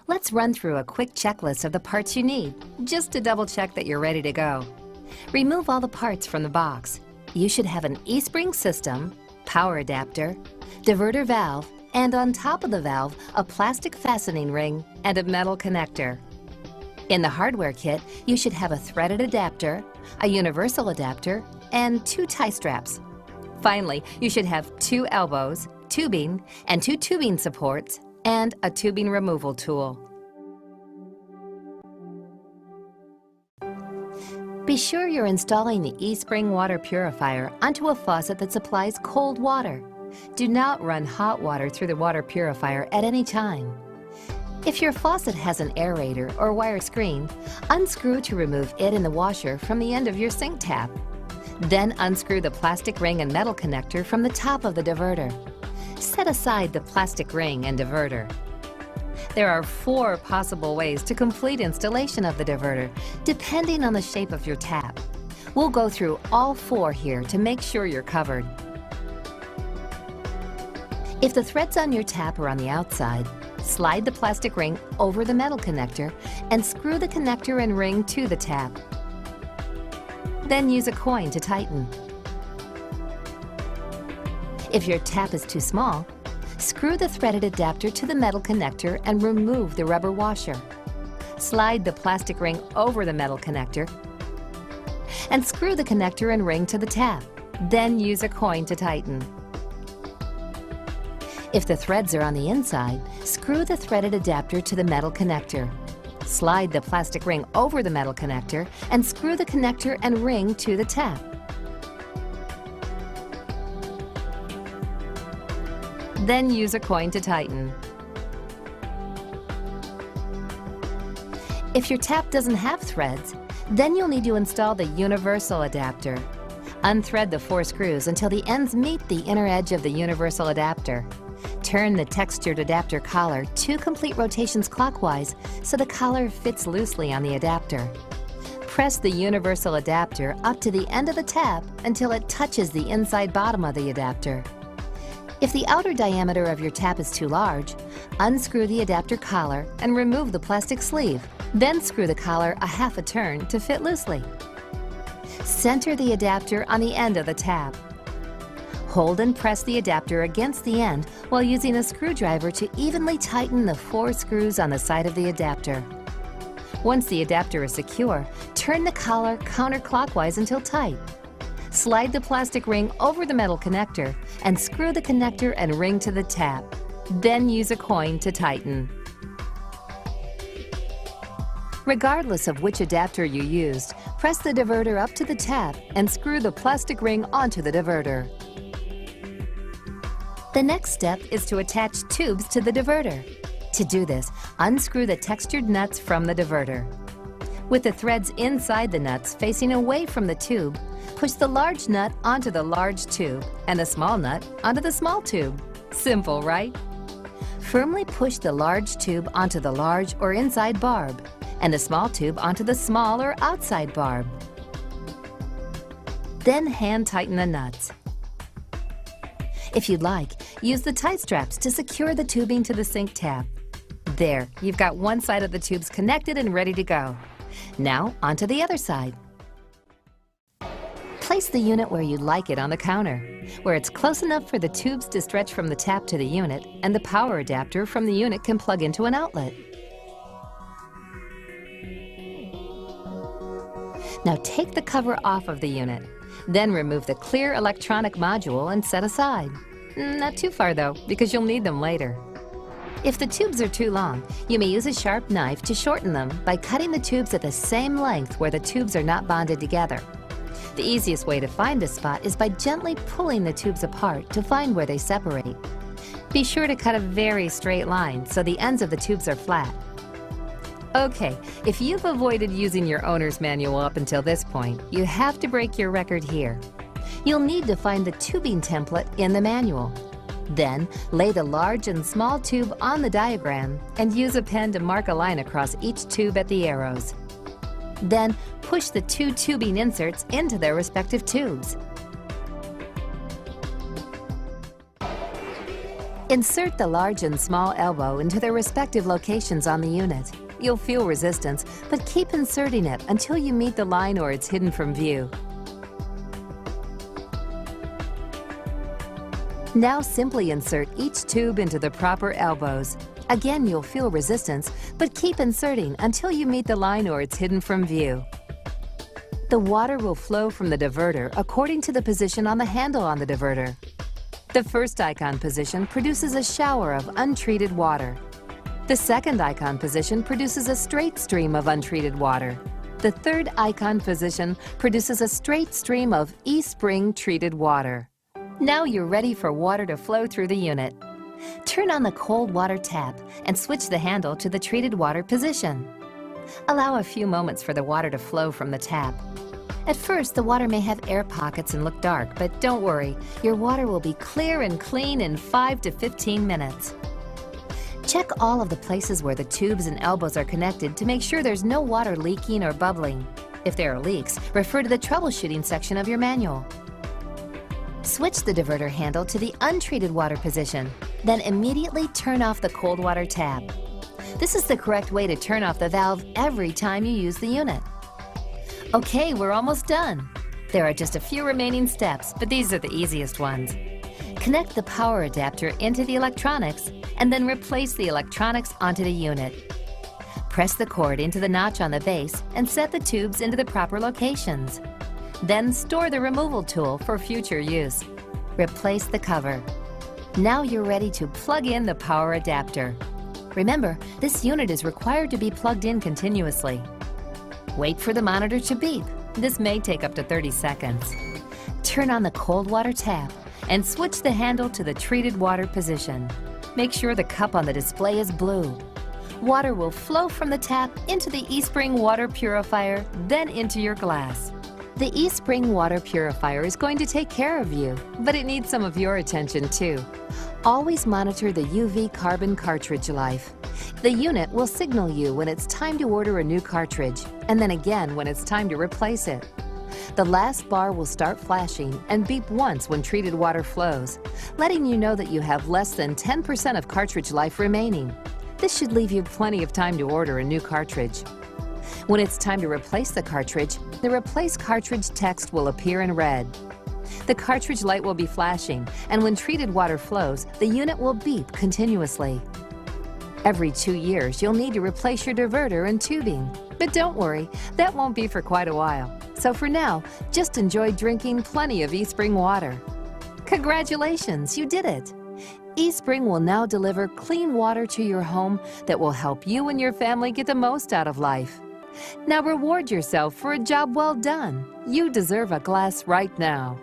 Let's run through a quick checklist of the parts you need, just to double check that you're ready to go. Remove all the parts from the box. You should have an eSpring system, power adapter, diverter valve, and on top of the valve, a plastic fastening ring and a metal connector. In the hardware kit, you should have a threaded adapter, a universal adapter, and 2 tie straps. Finally, you should have 2 elbows, tubing, and 2 tubing supports, and a tubing removal tool. Be sure you're installing the eSpring water purifier onto a faucet that supplies cold water. Do not run hot water through the water purifier at any time. If your faucet has an aerator or wire screen, unscrew to remove it and the washer from the end of your sink tap. Then unscrew the plastic ring and metal connector from the top of the diverter. Set aside the plastic ring and diverter. There are 4 possible ways to complete installation of the diverter, depending on the shape of your tap. We'll go through all 4 here to make sure you're covered. If the threads on your tap are on the outside, slide the plastic ring over the metal connector and screw the connector and ring to the tap. Then use a coin to tighten. If your tap is too small, screw the threaded adapter to the metal connector and remove the rubber washer. Slide the plastic ring over the metal connector and screw the connector and ring to the tap. Then use a coin to tighten. If the threads are on the inside, screw the threaded adapter to the metal connector. Slide the plastic ring over the metal connector and screw the connector and ring to the tap. Then use a coin to tighten. If your tap doesn't have threads, then you'll need to install the universal adapter. Unthread the 4 screws until the ends meet the inner edge of the universal adapter. Turn the textured adapter collar 2 complete rotations clockwise so the collar fits loosely on the adapter. Press the universal adapter up to the end of the tap until it touches the inside bottom of the adapter. If the outer diameter of your tap is too large, unscrew the adapter collar and remove the plastic sleeve. Then screw the collar a half a turn to fit loosely. Center the adapter on the end of the tap. Hold and press the adapter against the end while using a screwdriver to evenly tighten the 4 screws on the side of the adapter. Once the adapter is secure, turn the collar counterclockwise until tight. Slide the plastic ring over the metal connector and screw the connector and ring to the tap. Then use a coin to tighten. Regardless of which adapter you used, press the diverter up to the tap and screw the plastic ring onto the diverter. The next step is to attach tubes to the diverter. To do this, unscrew the textured nuts from the diverter. With the threads inside the nuts facing away from the tube, push the large nut onto the large tube and the small nut onto the small tube. Simple, right? Firmly push the large tube onto the large or inside barb and the small tube onto the small or outside barb. Then hand tighten the nuts. If you'd like, use the tie straps to secure the tubing to the sink tap. There, you've got one side of the tubes connected and ready to go. Now, onto the other side. Place the unit where you'd like it on the counter, where it's close enough for the tubes to stretch from the tap to the unit and the power adapter from the unit can plug into an outlet. Now take the cover off of the unit. Then remove the clear electronic module and set aside. Not too far though, because you'll need them later. If the tubes are too long, you may use a sharp knife to shorten them by cutting the tubes at the same length where the tubes are not bonded together. The easiest way to find this spot is by gently pulling the tubes apart to find where they separate. Be sure to cut a very straight line so the ends of the tubes are flat. Okay, if you've avoided using your owner's manual up until this point, you have to break your record here. You'll need to find the tubing template in the manual. Then, lay the large and small tube on the diagram and use a pen to mark a line across each tube at the arrows. Then, push the 2 tubing inserts into their respective tubes. Insert the large and small elbow into their respective locations on the unit. You'll feel resistance, but keep inserting it until you meet the line or it's hidden from view. Now simply insert each tube into the proper elbows. Again, you'll feel resistance, but keep inserting until you meet the line or it's hidden from view. The water will flow from the diverter according to the position on the handle on the diverter. The first icon position produces a shower of untreated water. The second icon position produces a straight stream of untreated water. The third icon position produces a straight stream of eSpring treated water. Now you're ready for water to flow through the unit. Turn on the cold water tap and switch the handle to the treated water position. Allow a few moments for the water to flow from the tap. At first, the water may have air pockets and look dark, but don't worry, your water will be clear and clean in 5 to 15 minutes. Check all of the places where the tubes and elbows are connected to make sure there's no water leaking or bubbling. If there are leaks, refer to the troubleshooting section of your manual. Switch the diverter handle to the untreated water position, then immediately turn off the cold water tap. This is the correct way to turn off the valve every time you use the unit. Okay, we're almost done. There are just a few remaining steps, but these are the easiest ones. Connect the power adapter into the electronics and then replace the electronics onto the unit. Press the cord into the notch on the base and set the tubes into the proper locations. Then store the removal tool for future use. Replace the cover. Now you're ready to plug in the power adapter. Remember, this unit is required to be plugged in continuously. Wait for the monitor to beep. This may take up to 30 seconds. Turn on the cold water tap and switch the handle to the treated water position. Make sure the cup on the display is blue. Water will flow from the tap into the eSpring water purifier, then into your glass. The eSpring water purifier is going to take care of you, but it needs some of your attention too. Always monitor the UV carbon cartridge life. The unit will signal you when it's time to order a new cartridge, and then again when it's time to replace it. The last bar will start flashing and beep once when treated water flows, letting you know that you have less than 10% of cartridge life remaining. This should leave you plenty of time to order a new cartridge. When it's time to replace the cartridge, the Replace Cartridge text will appear in red. The cartridge light will be flashing, and when treated water flows, the unit will beep continuously. Every 2 years, you'll need to replace your diverter and tubing. But don't worry, that won't be for quite a while. So for now, just enjoy drinking plenty of eSpring water. Congratulations, you did it! eSpring will now deliver clean water to your home that will help you and your family get the most out of life. Now reward yourself for a job well done. You deserve a glass right now.